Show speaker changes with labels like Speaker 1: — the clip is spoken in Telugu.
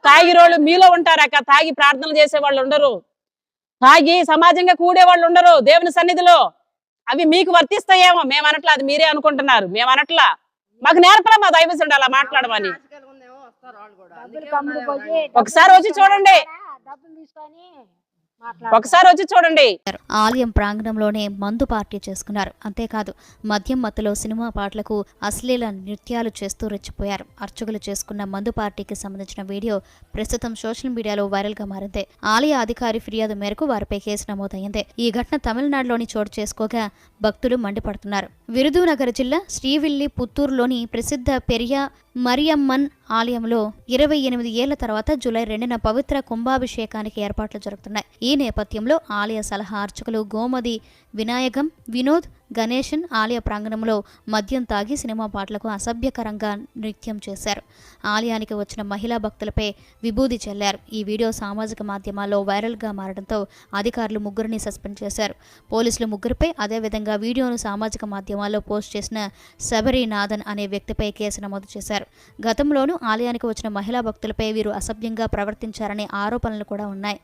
Speaker 1: తాగిరోళ్ళు మీలో ఉంటారక్క. తాగి ప్రార్థనలు చేసే వాళ్ళు ఉండరు, తాగి సమాజంగా కూడే వాళ్ళు ఉండరు దేవుని సన్నిధిలో. అవి మీకు వర్తిస్తాయేమో, మేము అనట్లా, అది మీరే అనుకుంటున్నారు. మేము అనట్లా, మాకు నేర్పరా మా దైవజనుడు అలా మాట్లాడమని. ఒకసారి వచ్చి చూడండి, ఒకసారి వచ్చి చూడండి.
Speaker 2: ఆలయం ప్రాంగణంలోనే మందు పార్టీ చేసుకున్నారు. అంతేకాదు మద్యం మత్తులో సినిమా పాటలకు అశ్లీల నృత్యాలు చేస్తూ రెచ్చిపోయారు. అర్చకులు చేసుకున్న మందు పార్టీకి సంబంధించిన వీడియో ప్రస్తుతం సోషల్ మీడియాలో వైరల్ గా మారింది. ఆలయ అధికారి ఫిర్యాదు మేరకు వారిపై కేసు నమోదైంది. ఈ ఘటన తమిళనాడులోని చోటు చేసుకోగా భక్తులు మండిపడుతున్నారు. విరుదునగర్ జిల్లా శ్రీవిల్లి పుత్తూరులోని ప్రసిద్ధ పెరియా మరియమ్మన్ ఆలయంలో 28 ఏళ్ల తర్వాత జూలై 2న పవిత్ర కుంభాభిషేకానికి ఏర్పాట్లు జరుగుతున్నాయి. ఈ నేపథ్యంలో ఆలయ సలహా అర్చకులు గోమది వినాయకం, వినోద్, గణేశన్ ఆలయ ప్రాంగణంలో మద్యం తాగి సినిమా పాటలకు అసభ్యకరంగా నృత్యం చేశారు. ఆలయానికి వచ్చిన మహిళా భక్తులపై విభూది చల్లారు. ఈ వీడియో సామాజిక మాధ్యమాల్లో వైరల్గా మారడంతో అధికారులు ముగ్గురిని సస్పెండ్ చేశారు. పోలీసులు ముగ్గురిపై, అదేవిధంగా వీడియోను సామాజిక మాధ్యమాల్లో పోస్ట్ చేసిన శబరినాథన్ అనే వ్యక్తిపై కేసు నమోదు చేశారు. గతంలోనూ ఆలయానికి వచ్చిన మహిళా భక్తులపై వీరు అసభ్యంగా ప్రవర్తించారనే ఆరోపణలు కూడా ఉన్నాయి.